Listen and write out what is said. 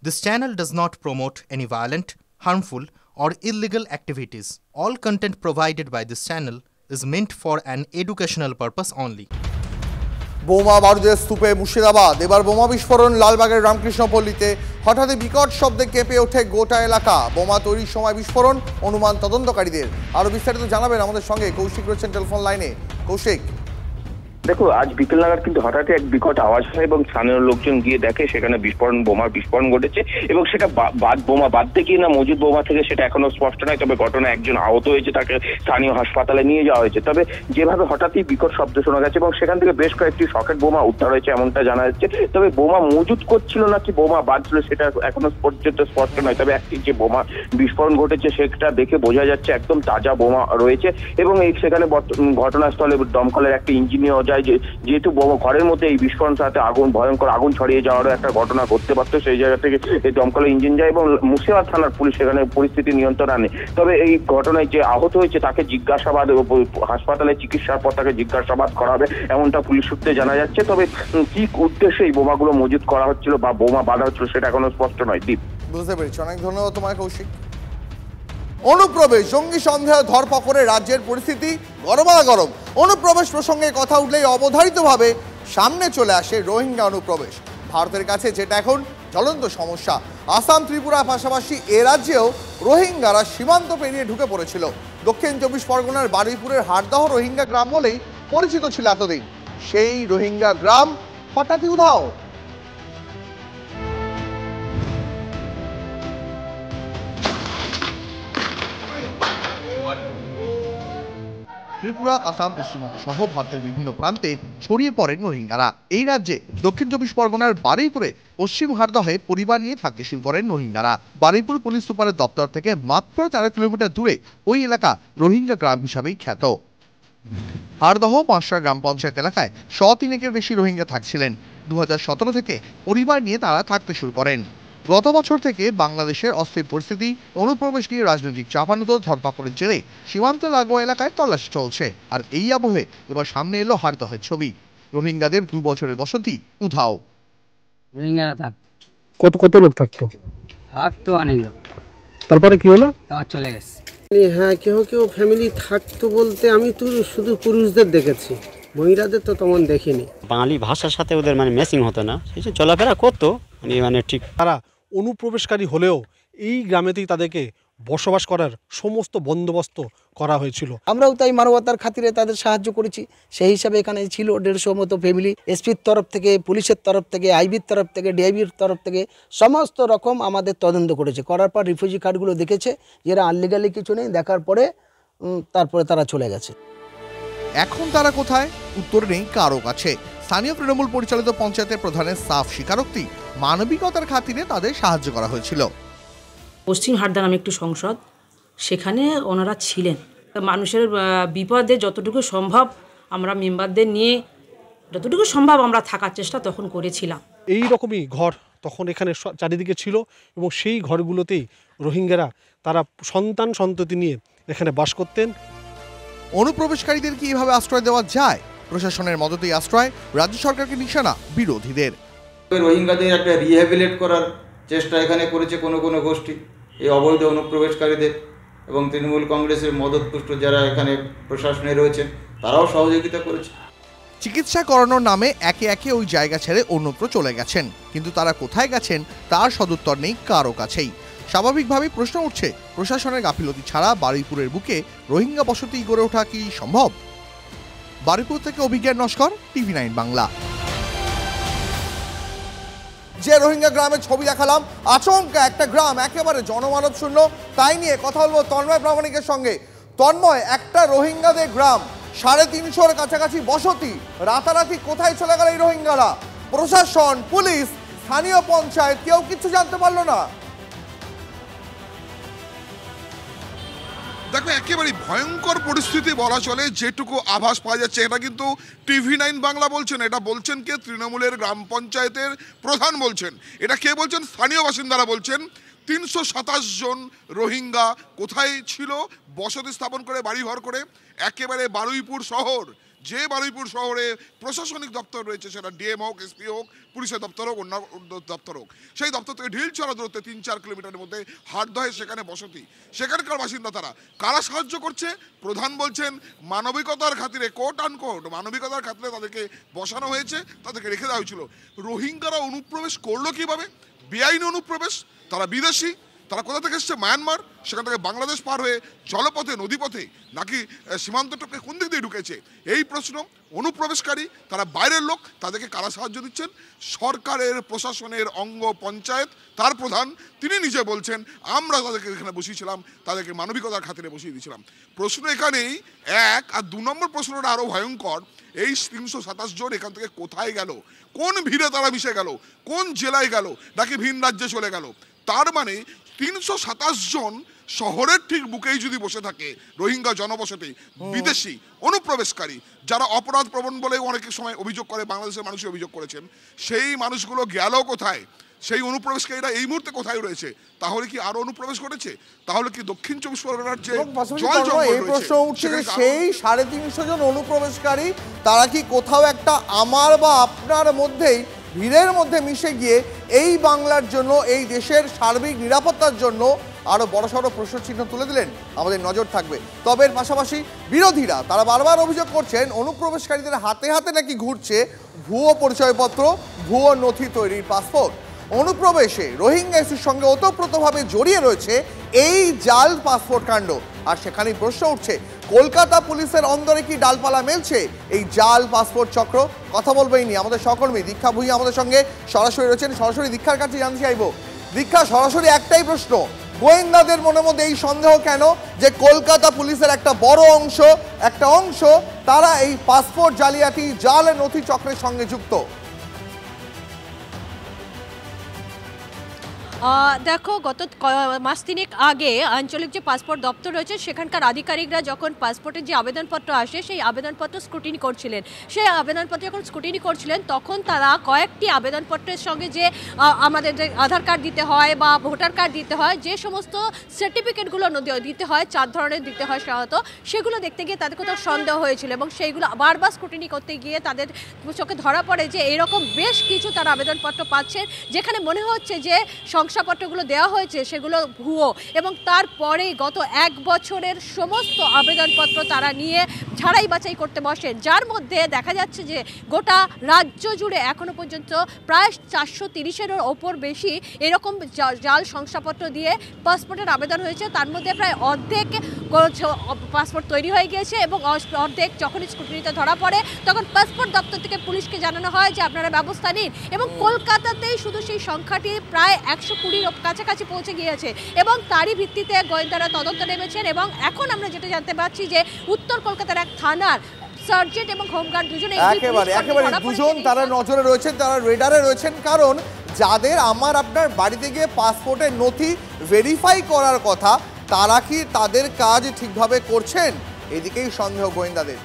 This channel does not promote any violent, harmful, or illegal activities. All content provided by this channel is meant for an educational purpose only. বোমা বারুদের স্তূপে মুর্শিদাবাদ। এবার বোমা বিস্ফোরণ লালবাগের রামকৃষ্ণপল্লীতে। হঠাৎই বিকট শব্দে কেঁপে ওঠে গোটা এলাকা। বোমা তৈরির সময় বিস্ফোরণ, অনুমান তদন্তকারীদের। আরো বিস্তারিত জানাবেন আমাদের সঙ্গে কৌশিক রয়েছেন টেলিফোন লাইনে। কৌশিক, দেখো, আজ বিকেল নাগাদ কিন্তু হঠাৎই এক বিকট আওয়াজ হয় এবং স্থানীয় লোকজন গিয়ে দেখে সেখানে বোমার বিস্ফোরণ ঘটেছে এবং সেটা বোমা বাঁধতে গিয়ে না মজুদ বোমা থেকে সেটা এখনো স্পষ্ট নয়। তবে ঘটনায় একজন আহত হয়েছে, তাকে স্থানীয় হাসপাতালে নিয়ে যাওয়া হয়েছে। তবে যেভাবে হঠাৎই বিকট শব্দ শোনা গেছে এবং সেখান থেকে বেশ কয়েকটি সকেট বোমা উদ্ধার হয়েছে এমনটা জানা যাচ্ছে। তবে বোমা মজুদ করছিল নাকি বোমা বাঁধছিল সেটা এখনো পর্যন্ত স্পষ্ট নয়। তবে একটি যে বোমা বিস্ফোরণ ঘটেছে সেটা দেখে বোঝা যাচ্ছে একদম তাজা বোমা রয়েছে এবং সেখানে ঘটনাস্থলে দমকলের একটা ইঞ্জিনও যায়। যেহেতু ঘরের মধ্যে এই বিস্ফোরণ সাথে ভয়ঙ্কর আগুন ছড়িয়ে যাওয়ারও একটা ঘটনা ঘটতে পারতো, সেই জায়গা থেকে এই দমকলের ইঞ্জিন যায় এবং মুর্শিদাবাদ থানার পুলিশ সেখানে পরিস্থিতি নিয়ন্ত্রণে আনে। তবে এই ঘটনায় যে আহত হয়েছে তাকে জিজ্ঞাসাবাদ, হাসপাতালে চিকিৎসার পর তাকে জিজ্ঞাসাবাদ করা হবে এমনটা পুলিশ সূত্রে জানা যাচ্ছে। তবে কি উদ্দেশ্যে এই বোমাগুলো মজুত করা হচ্ছিল বা বোমা বাঁধা হচ্ছিল সেটা এখনো স্পষ্ট নয়। দীপ, বুঝতে পেরেছি। অনেক ধন্যবাদ তোমায় কৌশিক। অনুপ্রবেশ জঙ্গি সন্দেহ ধরপাকড়ে রাজ্যের পরিস্থিতি গরম। অনুপ্রবেশ প্রসঙ্গে কথা উঠলেই অবধারিতভাবে সামনে চলে আসে রোহিঙ্গা অনুপ্রবেশ। ভারতের কাছে যেটা এখন জ্বলন্ত সমস্যা। আসাম, ত্রিপুরা পাশাপাশি এ রাজ্যেও রোহিঙ্গারা সীমান্ত পেরিয়ে ঢুকে পড়েছিল। দক্ষিণ 24 পরগনার বারুইপুরের হাড়দাহ রোহিঙ্গা গ্রাম বলেই পরিচিত ছিল এতদিন। সেই রোহিঙ্গা গ্রাম হঠাৎই উধাও। ত্রিপুরা, আসাম, পশ্চিমবঙ্গ সহ ভারতের বিভিন্ন প্রান্তে ছড়িয়ে পড়েন রোহিঙ্গারা। এই রাজ্যে দক্ষিণ 24 পরগনার বারুইপুরে পশ্চিম হাড়দহে পরিবার নিয়ে থাকতে শুরু করেন রোহিঙ্গারা। বারুইপুর পুলিশ সুপারের দপ্তর থেকে মাত্র 4 কিলোমিটার দূরে ওই এলাকা রোহিঙ্গা গ্রাম হিসাবেই খ্যাত। হাড়দহ 5 গ্রাম পঞ্চায়েত এলাকায় 103-এর বেশি রোহিঙ্গা থাকছিলেন। 2017 থেকে পরিবার নিয়ে তারা থাকতে শুরু করেন। গত বছর থেকে বাংলাদেশের অস্থির পরিস্থিতি, অনুপ্রবেশ নিয়ে রাজনৈতিক চাপানুতো, ধরপাকড়ের জেরে সীমান্ত লাগোয়া এলাকায় তল্লাশি চলছে। আর এই আবহে এবার সামনে এলো হাড়দহের ছবি। রোহিঙ্গাদের 2 বছরের বসতি উধাও। রোহিঙ্গারা থাকতো কত লোক থাকতো? অনেক লোক। তারপরে কি হলো? চলে গেছে। হ্যাঁ, কেউ ফ্যামিলি থাকতো বলতে আমি তো শুধু পুরুষদের দেখেছি, মহিলাদের তো তেমন দেখিনি। বাঙালি ভাষার সাথে ওদের ম্যাচিং হতো না, সেই জন্য চলাফেরা করতো ঠিক। তারা অনুপ্রবেশকারী হলেও এই গ্রামেতেই তাদেরকে বসবাস করার সমস্ত বন্দোবস্ত করা হয়েছিল। আমরাও তাই মানবতার খাতিরে তাদের সাহায্য করেছি। সেই হিসাবে এখানে ছিল 150 মতো ফ্যামিলি। এসপির তরফ থেকে, পুলিশের তরফ থেকে, আইবির তরফ থেকে, ডিআইবির তরফ থেকে সমস্ত রকম আমাদের তদন্ত করেছে। করার পর রিফিউজি কার্ডগুলো দেখেছে, যারা আনলিগালি কিছু নেই, দেখার পরে তারপরে তারা চলে গেছে। এখন তারা কোথায়? উত্তর নেই কারো কাছে। স্থানীয় তৃণমূল পরিচালিত পঞ্চায়েতের প্রধানের সাফ স্বীকারোক্তি, মানবিকতার খাতিরে তাদের সাহায্য করা হয়েছিল। পশ্চিম হাড়দা নামে একটি সংসদ, সেখানে ওনারা ছিলেন। মানুষের বিপদে যতটুকু সম্ভব আমরা মেম্বারদের নিয়ে যতটুকু সম্ভব আমরা থাকার চেষ্টা তখন করেছিলাম। এই রকমই ঘর তখন এখানে চারিদিকে ছিল এবং সেই ঘরগুলোতেই রোহিঙ্গারা তারা সন্ততি নিয়ে এখানে বাস করতেন। অনুপ্রবেশকারীদের কি এভাবে আশ্রয় দেওয়া যায়? প্রশাসনের মদতেই আশ্রয়, রাজ্য সরকারকে নিশানা বিরোধীদের। রোহিঙ্গাদের একটা রিহ্যাবিলিট করার চেষ্টা এখানে করেছে কোনো গোষ্ঠী, এই অবৈধ অনুপ্রবেশকারীদের, এবং তৃণমূল কংগ্রেসের মদতপুষ্ট যারা এখানে প্রশাসনে রয়েছেন তারাও সহযোগিতা করেছে। চিকিৎসা করানোর নামে একে একে ওই জায়গা ছেড়ে অন্যত্র চলে গেছেন, কিন্তু তারা কোথায় গেছেন তার সদুত্তর নেই কারো কাছেই। স্বাভাবিকভাবেই প্রশ্ন উঠছে, প্রশাসনের গাফিলতি ছাড়া বারুইপুরের বুকে রোহিঙ্গা বসতি গড়ে ওঠা কি সম্ভব? বারুইপুর থেকে অভিজ্ঞান নস্কর, TV9 বাংলা। যে রোহিঙ্গা গ্রামের ছবি দেখালাম, আচমকা একটা গ্রাম একেবারে জনমানব শূন্য, তাই নিয়ে কথা বলবো তন্ময় প্রামাণিকের সঙ্গে। তন্ময়, একটা রোহিঙ্গাদের গ্রাম, 350-এর কাছাকাছি বসতি, রাতারাতি কোথায় চলে গেল এই রোহিঙ্গারা? প্রশাসন, পুলিশ, স্থানীয় পঞ্চায়েত কেউ কিছু জানতে পারলো না। দেখো, একেবারে ভয়ঙ্কর পরিস্থিতি বলা চলে, যেটুকু আভাস পাওয়া যাচ্ছে। এটা কিন্তু TV9 বাংলা বলছেন, এটা বলছেন কে? তৃণমূলের গ্রাম পঞ্চায়েতের প্রধান বলছেন। এটা কে বলছেন? স্থানীয় বাসিন্দারা বলছেন। 327 জন রোহিঙ্গা কোথায় ছিল? বসতি স্থাপন করে, বাড়িঘর করে একেবারে বারুইপুর শহর যে বারুইপুর শহরে প্রশাসনিক দপ্তর রয়েছে, সেটা ডিএম হোক, এসপি হোক, পুলিশের দপ্তর হোক, অন্য দপ্তর হোক, সেই দপ্তর থেকে ঢিল ছড়া দূরত্বে 3-4 কিলোমিটারের মধ্যে হাটদহে সেখানে বসতি, সেখানকার বাসিন্দা তারা। কারা সাহায্য করছে? প্রধান বলছেন মানবিকতার খাতিরে, কোট আনকোট মানবিকতার খাতিরে তাদেরকে বসানো হয়েছে, তাদেরকে রেখে দেওয়া হয়েছিল। রোহিঙ্গারা অনুপ্রবেশ করলো কিভাবে? বেআইনি অনুপ্রবেশ। তারা বিদেশি, তারা কোথা থেকে এসছে? মায়ানমার, সেখান থেকে বাংলাদেশ পার হয়ে জলপথে, নদীপথে, নাকি সীমান্ত টপকে কোন দিক দিয়ে ঢুকেছে এই প্রশ্ন। অনুপ্রবেশকারী তারা বাইরের লোক, তাদেরকে কারা সাহায্য দিচ্ছেন? সরকারের প্রশাসনের অঙ্গ পঞ্চায়েত, তার প্রধান তিনি নিজে বলছেন আমরা তাদেরকে এখানে বসিয়েছিলাম, তাদেরকে মানবিকতার খাতিরে বসিয়ে দিয়েছিলাম। প্রশ্ন এখানেই এক। আর 2 নম্বর প্রশ্নটা আরও ভয়ঙ্কর, এই 327 জন এখান থেকে কোথায় গেল? কোন ভিড়ে তারা মিশে গেল? কোন জেলায় গেল? নাকি ভিন রাজ্যে চলে গেল? তার মানে 327 জন শহরের ঠিক বুকেই যদি বসে থাকে রোহিঙ্গা জনবসতি, বিদেশি অনুপ্রবেশকারী, যারা অপরাধ প্রবণ বলে অনেক সময় অভিযোগ করে, বাংলাদেশের মানুষই অভিযোগ করেছেন, সেই মানুষগুলো গেল কোথায়? সেই অনুপ্রবেশকারীরা এই মুহূর্তে কোথায় রয়েছে? তাহলে কি আরো অনুপ্রবেশ ঘটেছে? তাহলে কি দক্ষিণ 24 পরগনার যে এই প্রশ্ন উঠছে যে সেই 350 জন অনুপ্রবেশকারী তারা কি কোথাও একটা আমার বা আপনার মধ্যেই ভিড়ের মধ্যে মিশে গিয়ে এই বাংলার জন্য, এই দেশের সার্বিক নিরাপত্তার জন্য আরো বড়সড় প্রশ্নচিহ্ন তুলে দিলেন? আমাদের নজর থাকবে। তবে এর পাশাপাশি বিরোধীরা তারা বারবার অভিযোগ করছেন অনুপ্রবেশকারীদের হাতে হাতে নাকি ঘুরছে ভুয়ো পরিচয়পত্র, ভুয়ো নথি তৈরির পাসপোর্ট। অনুপ্রবেশে রোহিঙ্গা ইস্যুর সঙ্গে ওতপ্রোতভাবে জড়িয়ে রয়েছে এই জাল পাসপোর্ট কাণ্ড। আর সেখানেই প্রশ্ন উঠছে, কলকাতা পুলিশের অন্দরে কি ডালপালা মেলছে এই জাল পাসপোর্ট চক্র? কথা বলবেই নি আমাদের সহকর্মী দীক্ষা ভুঁইয়া আমাদের সঙ্গে সরাসরি রয়েছেন। সরাসরি দীক্ষার কাছে জানতে চাইব, দীক্ষা সরাসরি একটাই প্রশ্ন, গোয়েন্দাদের মনের মধ্যে এই সন্দেহ কেন যে কলকাতা পুলিশের একটা বড় অংশ তারা এই পাসপোর্ট জালিয়াতি, জাল নথি চক্রের সঙ্গে যুক্ত? দেখো, গত মাস তিনেক আগে আঞ্চলিক যে পাসপোর্ট দপ্তর রয়েছে সেখানকার আধিকারিকরা যখন পাসপোর্টের যে আবেদনপত্র আসে সেই আবেদনপত্র স্ক্রুটিনি করছিলেন, সেই আবেদনপত্র যখন স্ক্রুটিনি করছিলেন তখন তারা কয়েকটি আবেদনপত্রের সঙ্গে যে আমাদের যে আধার কার্ড দিতে হয় বা ভোটার কার্ড দিতে হয়, যে সমস্ত সার্টিফিকেটগুলো দিতে হয়, 4 ধরনের দিতে হয় সাধারণত, সেগুলো দেখতে গিয়ে তাদের কোথাও সন্দেহ হয়েছিল এবং সেইগুলো বারবার স্ক্রুটিনি করতে গিয়ে তাদের চোখে ধরা পড়ে যে এরকম বেশ কিছু তারা আবেদনপত্র পাচ্ছেন যেখানে মনে হচ্ছে যে শংসাপত্রগুলো দেওয়া হয়েছে সেগুলো ভুয়ো। এবং তারপরে গত 1 বছরের সমস্ত আবেদনপত্র তারা নিয়ে ঝাড়াই বাছাই করতে বসেন, যার মধ্যে দেখা যাচ্ছে যে গোটা রাজ্য জুড়ে এখনো পর্যন্ত প্রায় 430-এর ওপর বেশি এরকম জাল শংসাপত্র দিয়ে পাসপোর্টের আবেদন হয়েছে। তার মধ্যে প্রায় অর্ধেক পাসপোর্ট তৈরি হয়ে গিয়েছে এবং অর্ধেক যখনই স্ক্রুটিনিতে ধরা পড়ে তখন পাসপোর্ট দপ্তর থেকে পুলিশকে জানানো হয় যে আপনারা ব্যবস্থা নিন। এবং কলকাতাতেই শুধু সেই সংখ্যাটি প্রায় 120-র কাছাকাছি পৌঁছে গিয়েছে এবং তারই ভিত্তিতে গোয়েন্দারা তদন্ত নেমেছেন। এবং এখন আমরা যেটা জানতে পারছি যে উত্তর কলকাতার এক থানার সার্জেন্ট এবং হোমগার্ড দুজনে একেবারে দুজন তারা নজরে রয়েছেন, তারা রেডারে রয়েছেন, কারণ যাদের আমার আপনার বাড়িতে গিয়ে পাসপোর্টের নথি ভেরিফাই করার কথা তারা কি তাদের কাজ ঠিকভাবে করছেন? এদিকেই সন্দেহ গোয়েন্দাদের।